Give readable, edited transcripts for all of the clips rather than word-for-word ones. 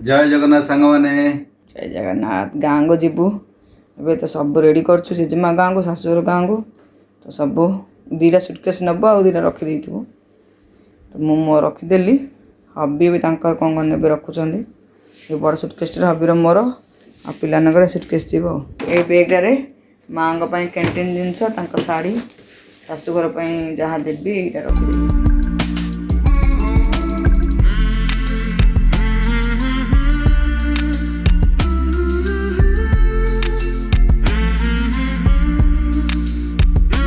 जय जगन्नाथ सांग मैंने जय जगन्नाथ गाँ को जीवु ए तो सब रेडी करछु जेजेमा गाँ को शाशुर गाँ को तो सब दीटा सुटकेस नब आ दीटा रखी तो मो रखीदेली हबी भी कौन कौन ने रखुच्च बड़ सुटकेस हबीर मोर आ पिलानकर सुटकेस जीव ये बेगटारे माँ कैंटीन जिनस शाढ़ी शाशुघर जहाँ देवी यहाँ रखीदेली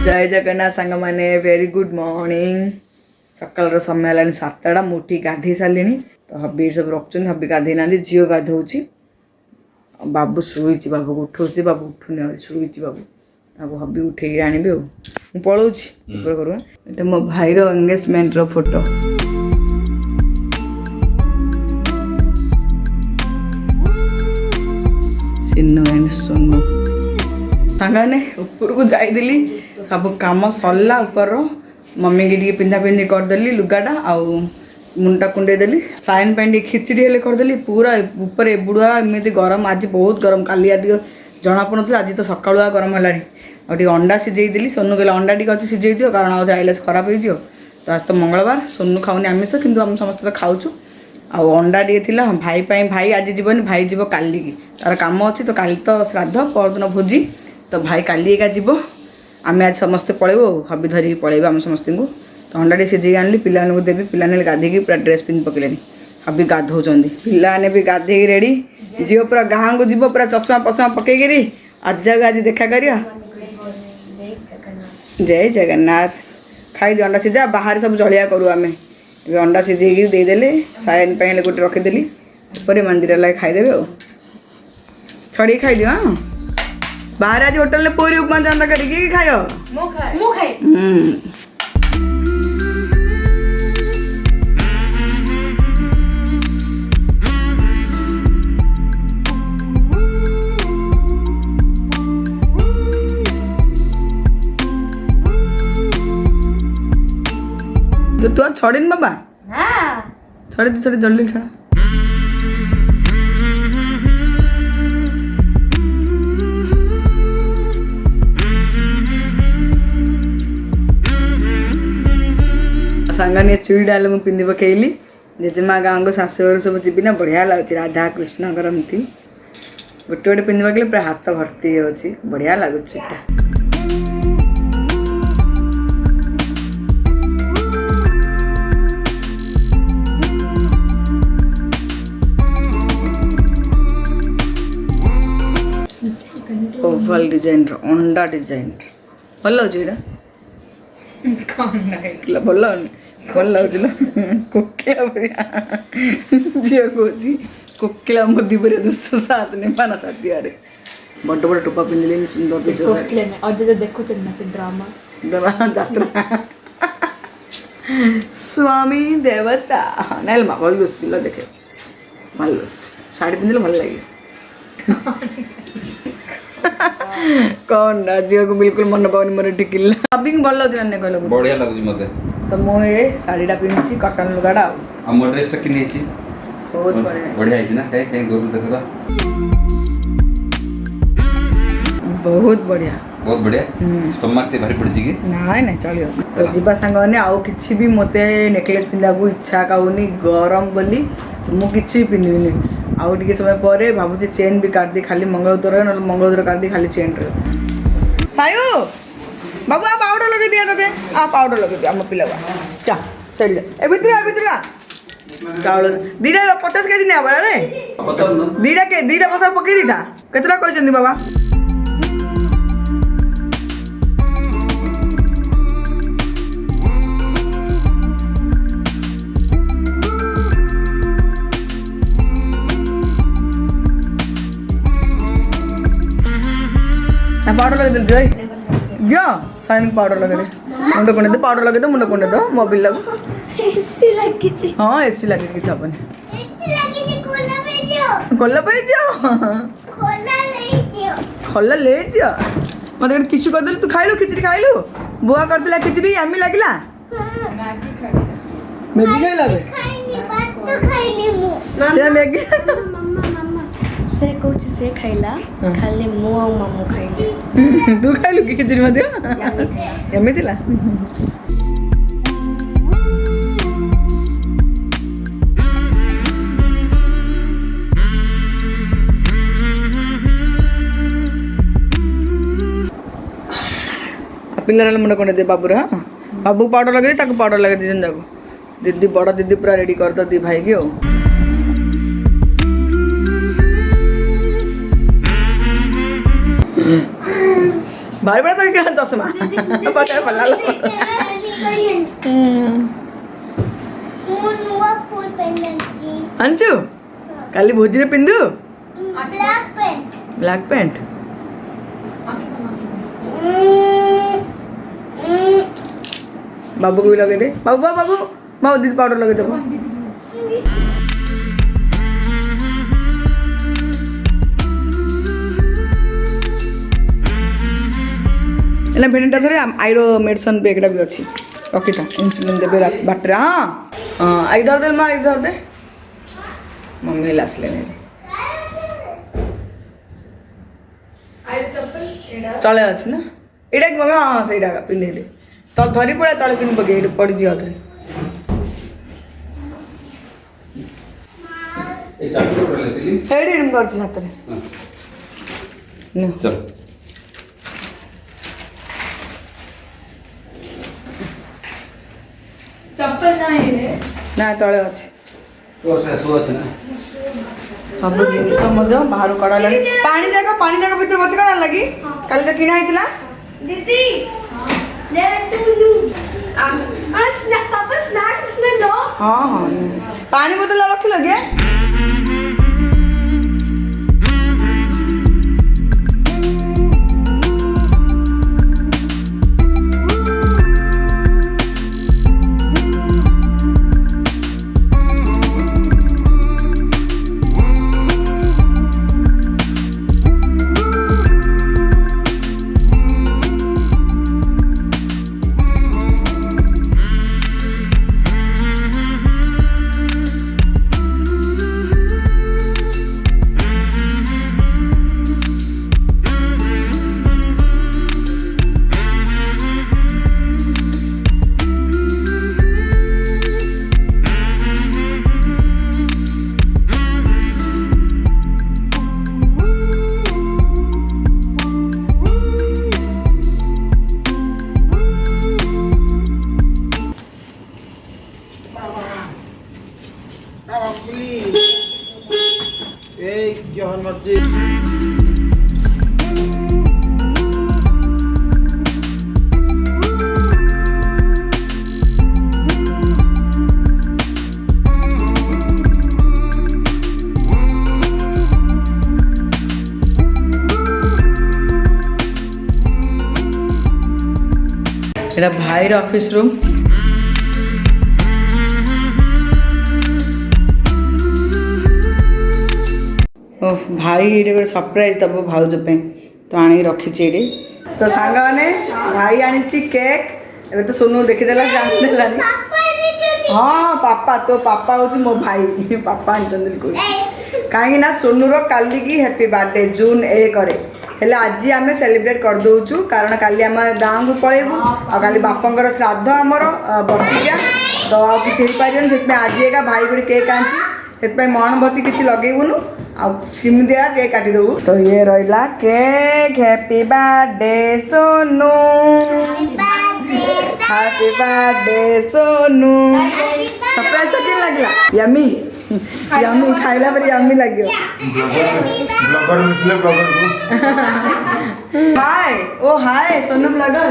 जय जगन्नाथ सांग मैंने वेरी गुड मॉर्निंग सकाल समय है 7टा मुठी गाधे सारे तो हबी सब रखुच्च हबी गाधे ना झील गाधोची बाबू शुई बाबू को उठाऊँ बाबू उठुने शुई बाबू हबी उठे आने पलाऊँ घर ये मो भाईर एंगेजमेंट फोटो सिन्नू एंड सोनू सांगे ऊपर को जाइली सब कम सरला ऊपर मम्मी की पिंधा पिंधि करदेली लुगाटा आउ मुंडा कुंडेदेली साइन पैंट खिचड़ी हेल्ले करदेली पूरा ऊपर एबुड़ा एमती गरम आज बहुत गरम काली जना पड़ा आज तो सकालुआ गरम है और अंडा सिझेदेली सोनू कहला अंडा टी अच्छी सिझे दियो कारण आज आइलेस खराब हो तो आज तो मंगलवार सोनू खाऊनी आमिष किंतु आम समस्त तो खाऊँ आउ अंडा टे थिला भाई भाई आज जीवन भाई जीव काली की तार काम अच्छी तो काली तो श्राद्ध परदिन भोजी तो भाई काली एका जीव आम आज समस्ते पलैबू हबी धरिकी पलैबा आम समस्त को तो अंडा टे सिझे आनी पिला देवी पिलाने गाधेकी पूरा ड्रेस पिंधि पकड़े हबी गाधौं पिलाने भी गाधे रेडी झील पूरा गाँ को जीव पूरा चश्मा पश्मा पकईकि आज आज देखा कर जय जगन्नाथ खाई अंडा सिझा बाहर सब जलिया करूँ आम अंडा सिझे देदेले साइन पैन गोटे रखीदेली ऊपर मंदिर लगे खाईदेवे छड़ी खाई हाँ बाहर आज होटल में पूरी उपमा जंता करके खाओ तो तू आज छोड़ेन बाबा छोड़े थोड़ी जल्दी छोड़ सांगानी चूड़ी डाल मुझे पिंधि पकईली जेजेमा गाँ को शाशुघर सब जी ना बढ़िया लगुच राधा कृष्ण करती गोटे गोटे पिंधि पकईले पूरा हाथ भर्ती हो बढ़िया लगुच ओवल डिजाइन अंडा डिजाइन भल लगे भल भल लगुला कोकिला बढ़िया झील कौची कोकिला मोदी पर दुष्ट साथ ने पाना साथी अरे बड़ बड़ टोपा पिंधले सुंदर देखो ड्रामा जात्रा स्वामी देवता ना भल दुष्ट देखे भल शाढ़ी पिंधले भल लगे कौन झील को बिल्कुल मन पानी मोर टिकिला शॉपिंग भल लगे कहल बढ़िया लगुच मते तो मु ये शाढ़ीटा पिंधि कटन लुगाटा हम ड्रेसटा किनी बहुत बढ़िया बढ़िया है ना कहीं कहीं गोरु देखो बहुत बढ़िया स्टमक ते भारी पड़ी कि ना ना चलियो तो जीवा सांगने आउ किछि भी मते नेकलेस पिंधा को इच्छा काउनी गरम बोली तो मु किछि पिंधिबिनी आउ टिके समय पर भावुची चेन भी काट दी खाली मंगलसूत्र ना मंगलसूत्र काट दी खाली चेन रे सायु बाबू आ पाउडर लगे दिया तते आ पाउडर लगे दिया हम पिला चा चल ए भितरा चावल दीटा 50 केजी ने आबा रे दीटा पसा पकई दीटा केतरा कहै छथि बाबा पाउडर लगे दिल जय जो फाइन पाउडर लगे दे मुंड कोने दे पाउडर लगे दे मुंड कोने दो मोबिल लगो एसी लगी छी हां एसी लगी छी छपन एसी लगी छी कोला पे जो खोला ले जो मते किछु कर दे तू खाइलु खिचड़ी खाइलु बुआ कर दिला खिचड़ी आमी लागिला मैगी खाइला मैगी खाइला बे ସେ ମ୍ୟାଗି ସେ କହୁଛି ସେ ଖାଇଲା ଖାଲି ମୁଁ ଆଉ ମାମୁଁ ଖାଇଲି ତୁ ଖାଇଲୁ କି ଖିଚୁଡ଼ି ମଧ୍ୟ ଏମିତି ଥିଲା ପିଲାର ମୁଣ୍ଡ କୋଣ୍ଡେ ଦେ ବାବୁର ହଁ ବାବୁ ପାଉଡର ଲଗେଇ ତାକୁ ପାଉଡର ଲଗେଇ ଦେଇଛନ୍ତି ତାକୁ ଦିଦି ବଡ଼ ଦିଦି ପୁରା ରେଡ଼ି କରିଦ ଦି ଭାଇକି ଆଉ ଭାଇ ବड़ा तो क्या चश्मा पता पल्ला लो अंचु काली भोजी रे पिंदु ब्लैक पैंट बाबू को भी लगे दे बाबू बाबू बाबू दीदी पाउडर लगे दे एला भेंटा धरे आईरो मेडिसिन बेगड़ा भी अच्छी रखीथा इंसुलिन देबे बाटरे हाँ हाँ आई धर दे माँ आई धर दे मम्मी लास लेने तले अच्छी ना एटा कि मम्मी हाँ सहीटा पिंधे दे तल धरी पड़ा तले पिंध पके पड़ी जी हाथ ए चाकू पड़ले सिली हेडी रिम करछि हाथ रे न चल चप्पल नहीं रे ना तले अच्छी तो से सो अछि ना सब जिनिस बाहर कड़ा पानी जाक भीतर भर्ती करा लगी कल जो किना होइतिला दीदी पापा स्नैक्स में लो हाँ हाँ पानी बोतल रख लगे एटा भाईर ऑफिस रूम ओह भाई ये गोटे सरप्राइज दब भाउज पे तो आनी रखी तो सांग मैंने भाई आनी केक एबे तो सोनू देखीदेला जानदेला हाँ पापा तो पापा हूँ मो भाई पापा आनी कहीं ना सोनूर काली की हैप्पी बर्थडे जून 1 हेले आज आम सेलिब्रेट कर दौचु कारण काली आम गाँव को पलैबू आ काली बापंकर श्राद्ध आमर बर्षिकिया तो किसी पारे आज एका भाई गोटे केक आनी से मोहनबती किसी लगेबुनु आ सिमदिया केक काटिदेबू तो ये रहा cake happy birthday Sonu happy birthday Sonu surprise तो किन लगला यम्मी यम्मी खाइला पर यम्मी लगियो ब्लॉगर मिसले ब्लॉगर को hi oh hi Sonu blogger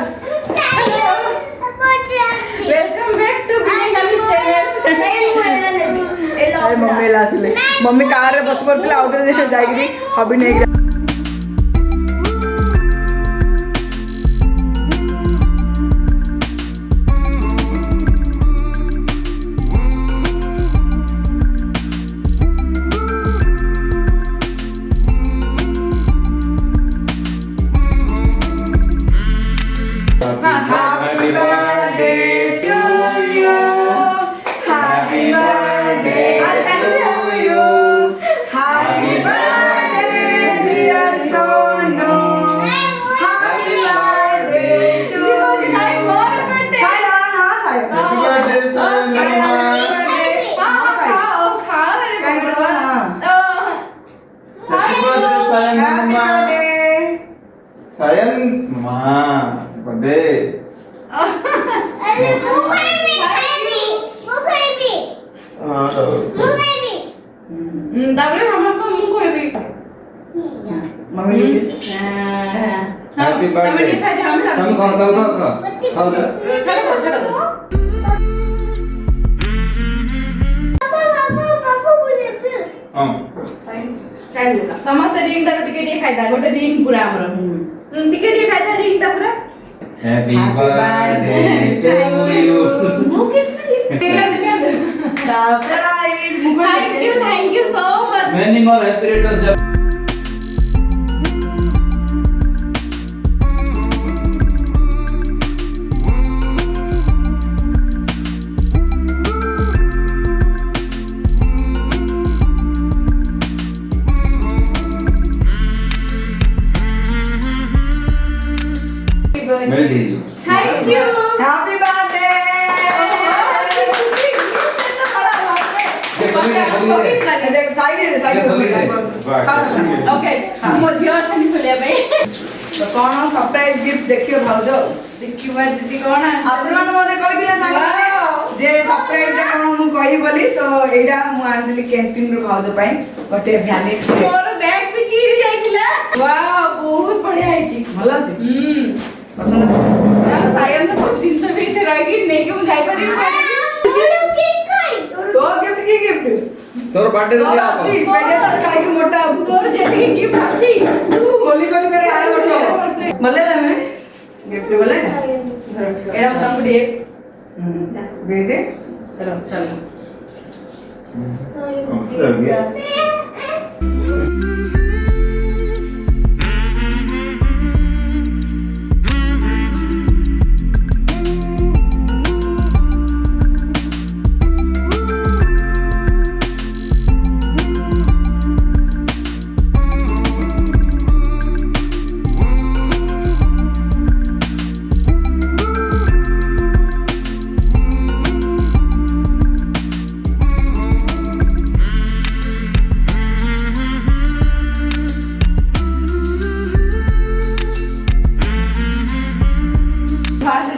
welcome back to बिलिंग अमिस चैनल अरे मम्मी लासले मम्मी कार रे बस पड़ला उधर जाइगी अभी नहीं Happy birthday to you. Happy birthday. Science मां बर्थडे ତାପରେ ସମସ୍ତ ମୁଁ କହିବି मम्मी हैप्पी ତମେ बर्थडे ଟିକେ ଖାଇଦିଅ ଆମେ तुम खाओ खाओ खाओ खाओ ना ଛାଡ଼ हां ସମସ୍ତେ ରିଙ୍ଗ ତାର ଟିକେ ଟିକେ ଖାଇଦା ଗୋଟେ ରିଙ୍ଗ ପୁରା ଆମର ଟିକେ ଟିକେ ଖାଇଦା ରିଙ୍ଗ ଟା ପୁରା हैप्पी बर्थडे टू यू ମୁଁ କିଛି surprise thank you so much many more happy returns मिल दीजिए थैंक यू हैप्पी बर्थडे देख साइड ओके मो झियो छनी खोलिया पे तो कौन सरप्राइज गिफ्ट देखियो भाउजो देखिबा दीदी कोन आपण मते कहिदिले सांगरे जे सरप्राइज ता कोन मु कहि बोली तो एडा मु आनली कैंटीन रो भाउजो पई गोटे वैनिटी मोर बैग भी चीरी जाइथिला वाओ बहुत बढ़िया आइची भलो अछि पसंद यार सायन तो बहुत दिन से भी थे रही नहीं कि मु जाई पारी तो गिफ्ट की गिफ्ट तोर बर्थडे रे दिया अच्छी बेटे से काई मोटा तोर जेती गिफ्ट अछि तू कोली कोली करे आरे वर्ष मले ना मैं गिफ्ट बोले एडा तुमको दे दे दे चलो चल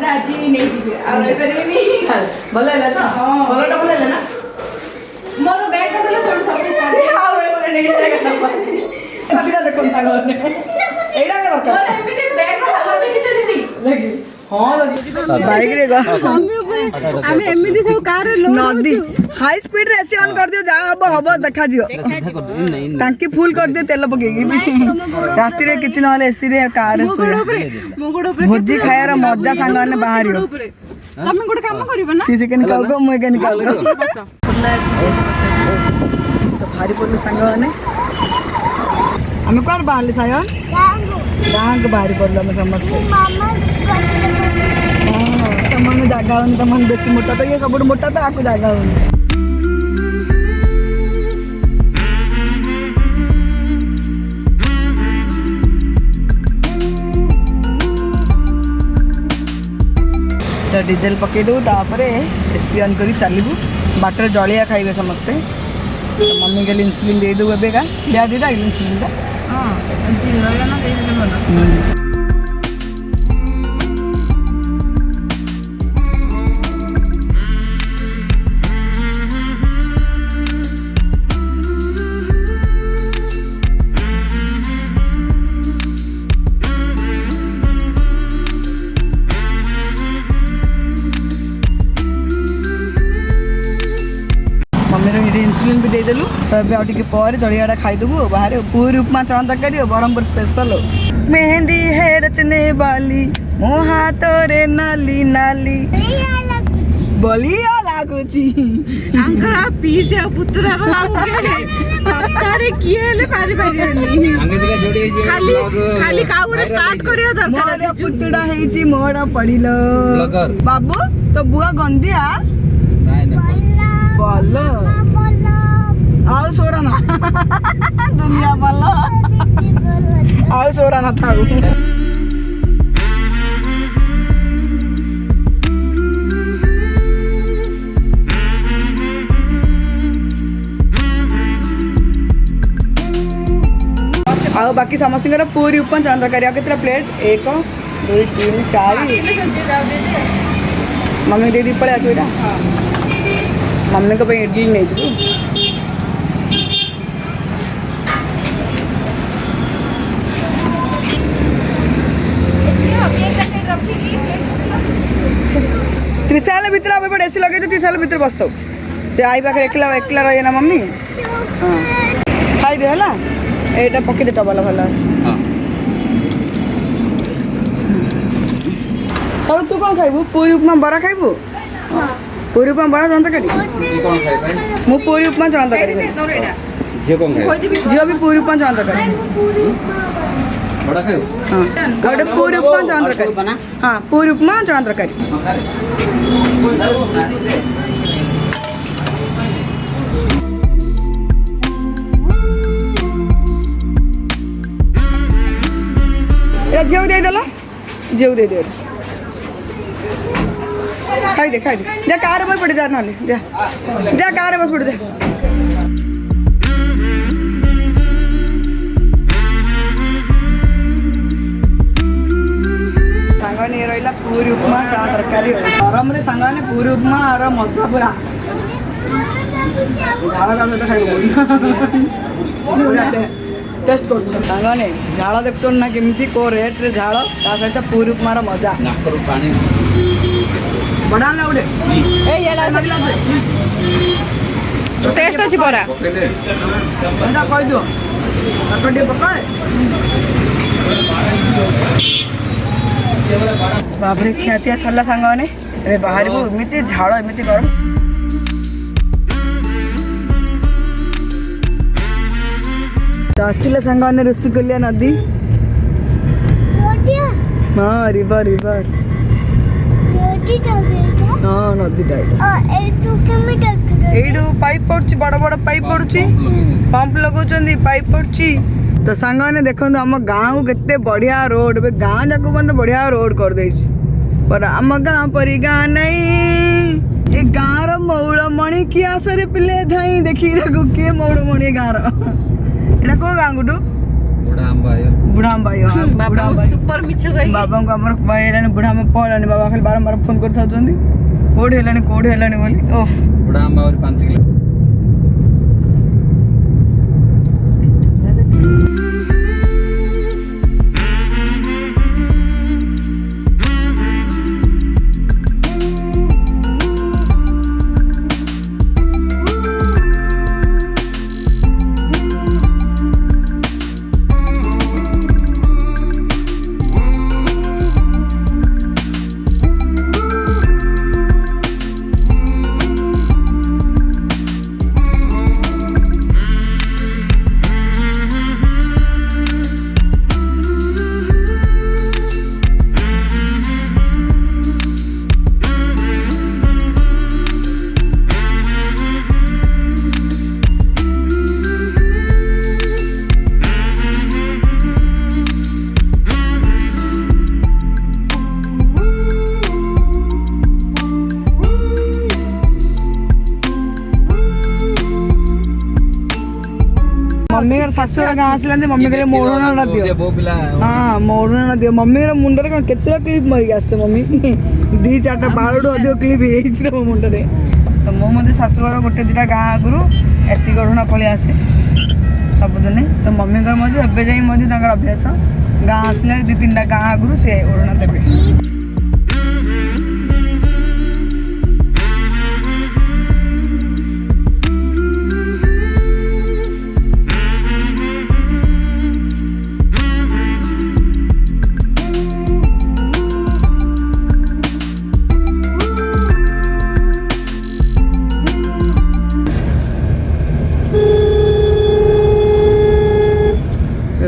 आज नहीं जीवे और एबेनी भले ना तो भलेटा भले ना मोर बैग खाली सब सब हां वे बोले नहीं जाएगा सीधा देखो तागो एडा के दरकार मोर एमिति बैग खाली लेके चली लगी हां बाइक रे गो हमें एमिति सब कार रे नदी हाई स्पीड रे एसी ऑन कर दियो जा हबो देखा जियो टांकी फुल कर दियो तेल पकेगी राती रे किछ नहले एसी रे कार रे सोया मुगुड़ ऊपर भोजी खायर मजा सांग ने बाहरियो तमे गोटे काम करिबो ना सी चिकन खाओ गो मैं केन खाओ तो भारी पड़ले सांग ने हमें कोन बाहरले सायन डांग बाहरी पड़लो हम समस्त तमने जागा होनी तमन बेसी मोटा तो ये सब मोटा तो आकु जागा होनी तो डीजेल पकई दो तापरे एसी ऑन करी चलबू बाटर जलिया खाइबे समस्ते तो मम्मी के लिए इंसुलिन दे दो एबे का लिया दीदा इंसुलिन दा हां जी रोया ना दे दे मना इंसुलिन भी देदेलु तो अब आउ पर जड़ियाटा खाईदेबू बाहर पूरी उपमा चना तरकारी ब्रह्मपुर स्पेशल मेहंदी है रचने वाली मो हाथ रे नाली नाली बलिया लागुची अंकरा पीसे पुत्र किए पारि खाली खाली काउडे स्टार्ट करिया दरकार मोर पुतुडा हेची मोड़ा पड़िलो बाबू तो बुआ गंदिया बोल आओ सोरा ना दुनिया बोलो आओ सोरा ना था ଆଉ ବାକି ସମସ୍ତଙ୍କର ପୁରୀ ଉପମା ଚଣା ତରକାରୀ। ଆଉ କେତେଟା ପ୍ଲେଟ୍? 1 2 3 4 ମମି ଦେଇଦେଇ ପଳେଇ ଆସିବୁ ଏଇଟା। ମମିଙ୍କ ପାଇଁ ଇଡଲି ନେଇଯିବୁ। त्रिशाल भितर अब एपटे एसी लगे त्रिशाल भितर बस तो से आई पाखे एकला एकला रहे ना मम्मी। हाँ खाई दे है एटा पकई दे टबल भल। तो तू कौन खाइबू? पूरी उपमा बरा खाइबू? पूरी उपमा बरा चना तरकारी। मु पूरी उपमा चना तरकारी झियो कौन खाए? झियो भी पूरी उपमा चना तरकारी। बड़ा खाए? हाँ गोटे पूरी उपमा चना तरकारी। हाँ पूरी उपमा चना तरकारी। झीव दे देला झीव दे दे खाई दे जा कार बस पड़े जा ना जा जा कार बस पड़े जा। सांगने ये रहा पूरी उपमा चना तरकारी गरम रे सांगने पूरी उपमा और मजा पूरा झाड़ का तो खाई टेस्ट कर सांगने झाड़ देख ना केमती को रेट रे झाड़ ता सहित पूरी उपमार मजा नाकरू पानी बढ़ा ना उड़े टेस्ट अच्छी परा पकड़े एटा कह दियो कटे पकाए बाबरे खिया पिया सरला सांगने ए बाहर को एमती झाड़ एमती गरम। आसिले सांगने ऋषिकुलिया नदी। हाँ रिवर रिवर हाँ नदी एइडू पाइप पड़ुची बड़ बड़ पाइप पड़ुची पंप लगाउछंदी पाइप पड़ुची। तो सांगने देखो आम गाँव को केते बढ़िया रोड ए गाँ जाक बंद बढ़िया रोड कर देछि पर आम गाँ परी गाँ नहीं। ए गाँ रो मौड़मणि की आसरे पिले धाई देखी देखो के मौड़मणि गाँ रो एटा को गाँ गुडू बुढ़ाम्बाई सुपर मिछ गई बाबा को हमर बाइलाने बुढ़ाम्बा पळानी बाबा खाली बारंबार फोन कर थाउछंदी कोडी हेलानी बोली ओफ बुढ़ाम्बा और 5 किलो मम्मी शाशुर गाँ आसला मम्मी कहले मोड़ना दियो हाँ मोड़ना दियो मम्मी मुंडे कौन केतरा क्लिप मरिक आस मम्मी 2-4टा बाड़ अधिक क्लिप हो मुंडे। तो मो शाशुघर गोटे 2टा गाँ आगु एति गढ़ना पलि आसे सबुदिन। तो मम्मी एवं अभ्यास गाँ आसले 2-3टा गाँ आगु से ओढ़ना देवे।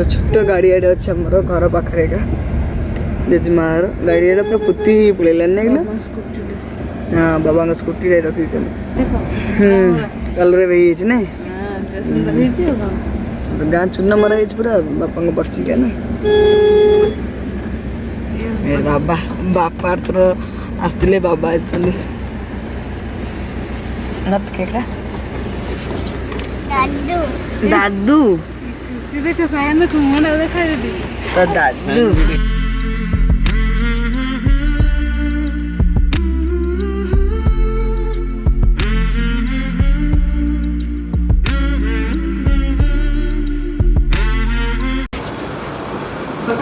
छोट गाड़ी आड़े अच्छे आम घर पाखे जेजेमार गाड़ी आड़े पूरा पुती पड़ेलान ना हाँ बाबा स्कूटी रखी कलर भी ना गाँ चूना मरा पूरा बापा बर्षिका ना बाबा बापा थोड़ा आसते बाबा दादू देखो सायन को मुंह देखा दीदी तो दादू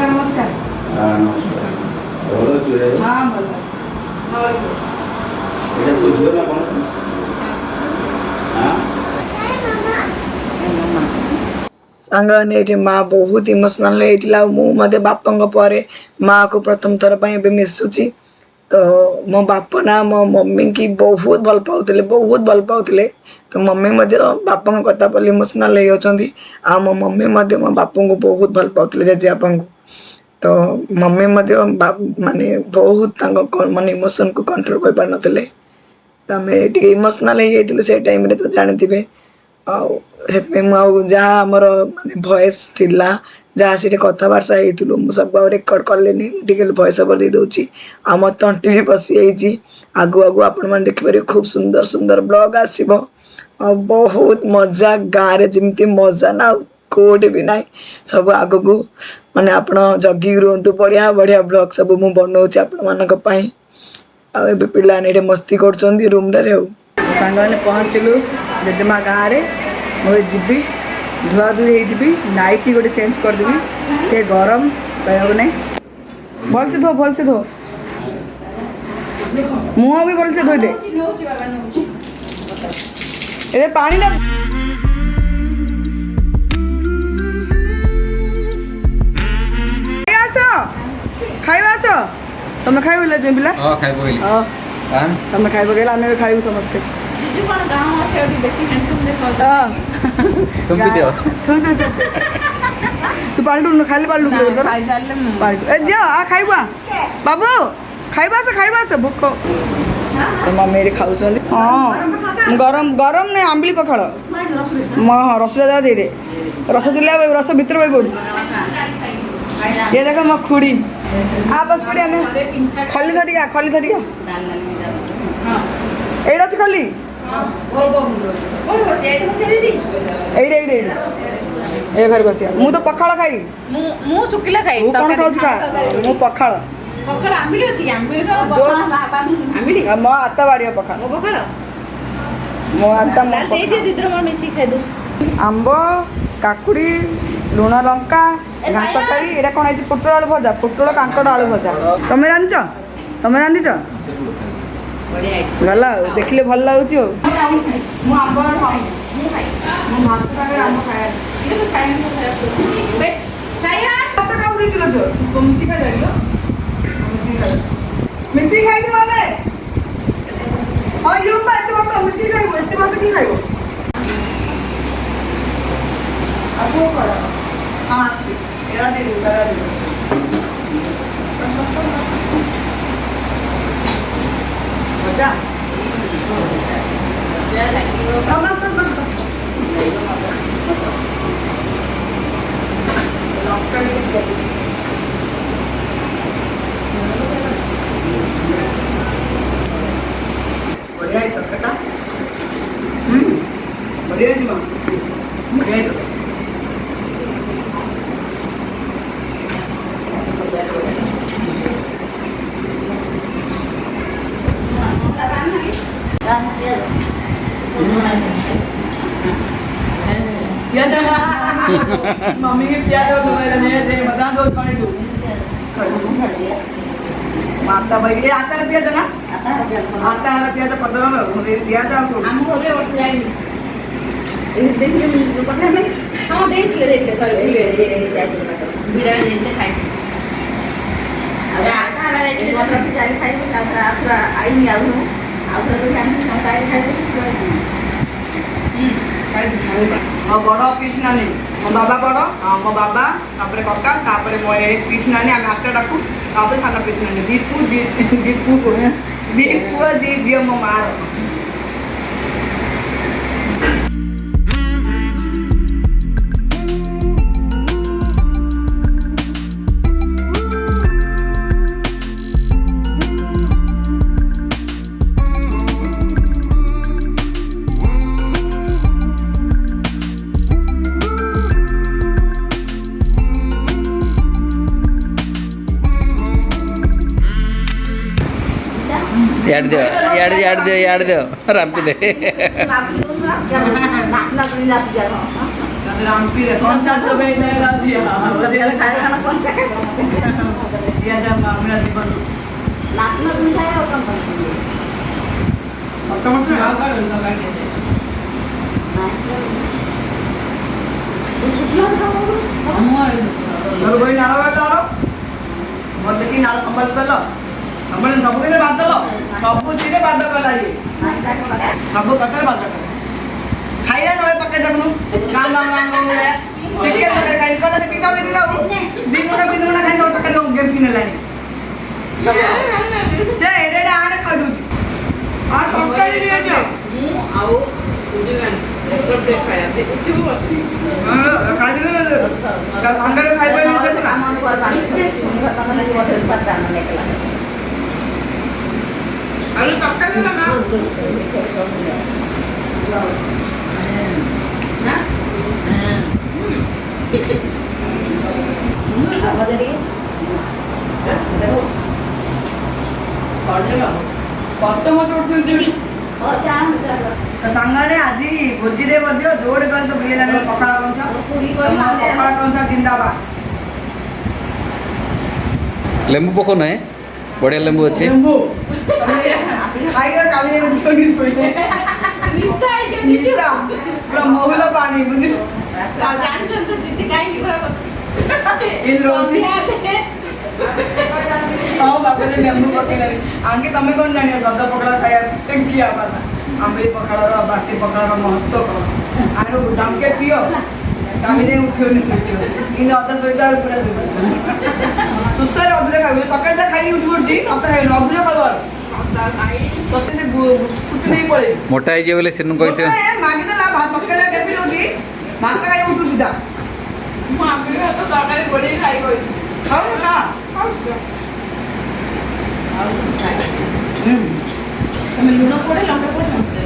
नमस्कार हाँ सांगने ये माँ बहुत इमोशनल होता बापा पर माँ को प्रथम थर पर मिसुची तो मो बापा ना मो मम्मी की बहुत भल पाते बहुत भल पाते तो मम्मी बापा कथा बोली इमोशनल होती आ मो मम्मी मो बापा को बहुत भल पाते जेजेबापा को तो मम्मी माने बहुत माने इमोशन को कंट्रोल कर पार नथिले तो आम इमोशनल हो से टाइम रे तो जानते जहाँ आमर माने भॉइस थिला जहाँ से कथबार्ता होइतुलु मु सब रेकर्ड कलेनी टिके भॉइस ओवर दे दोची आ मो तंटी भी बसी जाइए आगु आगु आपण मैंने देखिपारे खूब सुंदर सुंदर ब्लॉग आसीबो आ बहुत मजा गाँव रे जमती मजा ना कोटे भी ना सब आग को माने आपण जगी रुहतु बढ़िया बढ़िया ब्लॉग सब मु बनाऊँच आपण मानक पई आ एबे पिला ने मस्ती कर रूम रे सांग मैंने पहुँचलु जेजेमा गाँव रे मुझे जीबी धुआ धुई हो नाइटी गोटे चेंज करदेवी टे गरम कह नहीं भल से धो मुँह भी भल से धोई दे ए पानी ना खाइबा आस तुम खाइब पिला तुम खाइब गला आम खाइबू समस्ते जीजू कौन गाँव आसे और बेसी हैंडसम देखा तुम भी दियो तू पाल्टू खाली पाल्टू खाई सारले मु पाल्टू ए जा आ खाइबा बाबू खाइबा से भूख तो मम्मी ये खाऊ हाँ गरम गरम नहीं आंबली पखाड़ हाँ रसगुल्ला दे दे रसगुल्ला रस भितर भाई पड़ी ये देखो मो खुड़ी आ बस पड़ी आने खली धरिया एड़ा से खली ए घर बसिया मु तो पखाड़ खाई मु सुकिला खाई तू कौन खाऊ का मु पखाड़ पखाड़ आंबिली अछि आंबिली तो आंबिली मो आत्ता बाड़िया पखाड़ मो पखाड़ मो आत्ता मो दे दे दिद्र मोर मिसी खाइ दो आंब काकुड़ी लुण लंका घाट तरकारी एटा कौन है पोटल आलू भजा पोटल कांकड़ आलू भजा तमें रांधिच गला देखिले भल लगुच मिसी खाई हाँ यू मिसी खाइबू एत भात कि खाइबू हाँ एरा दे दो मजा बढ़िया है तड़का बढ़िया है जी माँ बढ़िया है मम्मी के प्याज बता दो छोड़ दो माता भाई ये आता रे प्याज ना आता रे प्याज पदर रे प्याज आपको हम होरे वर्ष जाएंगे ये देखिए मुझे पता है हां देख ले कल ये वीडियो जैसे खाए अरे आता वाला देखिए तो जारी खाई तो आखरा आई नहीं आउ आखरा तो जान खाई खाई मो बड़ पीस नानी मो बाबा बड़ मो बाबा तापर कका तापर मो पीस नानी आम हाथ डाकू तापर सान पीस नानी दीपू दी झील मो माँ యాడ్ దేవ్ రంపిదే रामपी रे कौन सा तो भाई लगा दिया ये जब मेरा जीवन घर कोई नाला वाला मत की नाला संभाल कर हमने सब के बात लो सब चीज बात कर लाई सब पकड़ बात कर खाइया नय पकड़ देखनु गाम गाम गाम गाम रे टिके पकड़ खाइ कोन से पिता बेटी ना दिन ना खाइ सब पकड़ लो गेम किने लाई जे एडे आने खा दू और पकड़ लिए जो मु आउ बुझिगन प्लेट खाया दे क्यों हां खा दे का अंदर खाइ पे नहीं देखना मन पर बात सुन समझ नहीं बोल पता ना निकला अरे पकड़ ना ना ना अब जरी देखो पढ़ने लो कत मत उठुल और जान सांगाने आजी भोजी रे मध्य जोड़ गल तो बिले ना पकड़ा कंसा पकड़ा कंसा जिंदाबाद ଲେମ୍ବୁ ପକାଉ ନାହିଁ ବଢ଼ିଆ ଲେମ୍ବୁ ଅଛି ଲେମ୍ବୁ ଖାଇga କାଲି ଉଠୋନି ଶୋଇଲେ निशा है जो ନିଶା ପୁରା ମହୁଲ ପାଣି ବୁଝି जान तो दीदी काहे की बराबर ଇନ୍ଦ୍ର ଅଛି ହଁ ବାପା ଯେ ଲେମ୍ବୁ ପକେଇଲାନି ଆଙ୍କେ ତମେ କ'ଣ ଜାଣିବ ସଦ ପକଡ଼ା ଖାଇବା ଟେଙ୍କି ଆବାଲା ଆମ୍ବିଳି ପଖାଳର ବାସି ପଖାଳର ମହତ୍ଵ କ'ଣ ଆଣୁ ଡଙ୍କେ ପିଅ କାଲି ଯାଇ ଉଠିବନି ଶୋଇଥିବ କିନ୍ତୁ ଅଧା ଶୋଇଥିବ ଆଉ ପୁରା ସୁସ୍ଥରେ ଅଧୁରା ଖାଇବ ତରକାରୀଟା ଖାଇକି ଉଠି ପଡ଼ୁଛି ଅଧା ଖାଇବନି ଅଧୁରା ଖାଇବ ତତେ ସେ ଫୁଟି ନେଇ ପଳେଇବି ମୋଟା ହେଇଯିବ ବୋଲେ ସେନୁ କହିଥିବେ ମାଗିଦେଲା ତରକାରୀଟା କେମିତି ନେଉଛି ଭାତ ଖାଇକି ଉଠୁ ସିଧା ମୁଁ ଆମ୍ବିଳି ଭାତ ତରକାରୀ ଗୋଳେଇ ଖାଇ ଗଇ ଖାଉନୁ ନା ତମେ ଲୁଣ ପଡେ ଲଙ୍କା ପଡେ ସମସ୍ତେ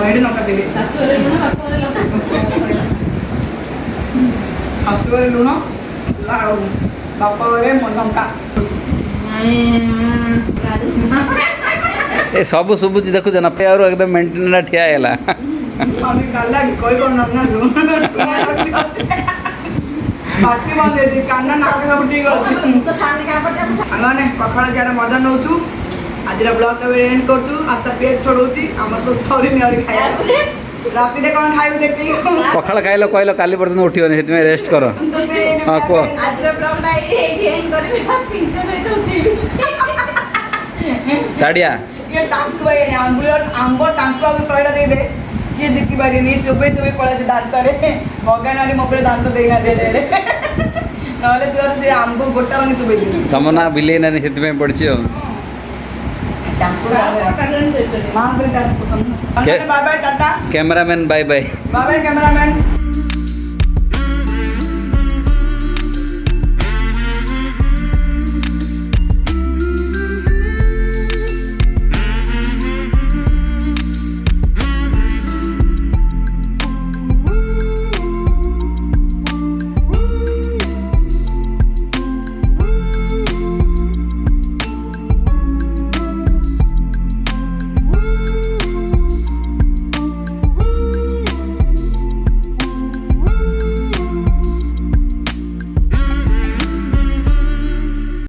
ଏଇଠି ଲଙ୍କା ଦେବି ଶାଶୁରେ ଲୁଣ ବାପରେ ଲଙ୍କା ଶାଶୁଘରେ ଲୁଣ ଆଉ ବାପ ଘରେ ଲଙ୍କା ଏ ସବୁ ଶୁଭୁଛି ଦେଖୁଛ ନା ଆଉ ଏକଦମ ମେଣ୍ଟେନ ଠିଆ ହେଇଗଲା আমি কাল্লা কই করলাম না বাকি বন্ধ হয়েছে কান্না নাকে সব ঠিক আছে ତ ଛାଣି କା ପଡେ ଆମେ ପଖାଳ ଖିଆର ମଜା ନେଉଛୁ ଆଜିର ବ୍ଲଗ୍ଟା ବି ଏଣ୍ଡ କରୁଛୁ ଆଉ ତା ପେଜ ଛଡ଼ଉଛି ଆମର ତ ସରିନି ଆହୁରି ଖାଇବା ରାତିରେ କ'ଣ ଖାଇବୁ ଦେଖିକି ପଖାଳ ଖାଇଲ କହିଲ କାଲି ପର୍ଯ୍ୟନ୍ତ ଉଠିବନି ସେଥିପାଇଁ ରେଷ୍ଟ କର ହଁ କୁହ ଆଜିର ବ୍ଲଗଟା ଏଇଠି ଏଣ୍ଡ କରିବି ପିଞ୍ଚ ସହିତ ଉଠେଇବି ତାଡ଼ିଆ ଇଏ ଟାଙ୍କୁ ଆମ୍ବ ଟାଙ୍କୁଆକୁ ଶୈଳ ଦେଇଦେ କିଏ ଜିତି ପାରିନି ଚୋବେଇ ଚୋବେଇ ପଳେଇଛି ଦାନ୍ତରେ ଭଗବାନ ଆଣି ମୋ ଉପରେ ଦାନ୍ତ ଦେଇନାହାନ୍ତି ଏଡ଼େ ନହେଲେ ତୁ ସେ ଆମ୍ବ ଗୋଟା ରଙ୍ଗି ଚୋବେଇ ଦିନି ତମ ନା ବିଲେଇ ନାନି ସେଥିପାଇଁ ପଡ଼ିଛି ଆଉ ଟାଙ୍କୁ ମାଆଙ୍କର ତାଙ୍କୁ ପସନ୍ଦ bye bye tata cameraman bye bye bye bye cameraman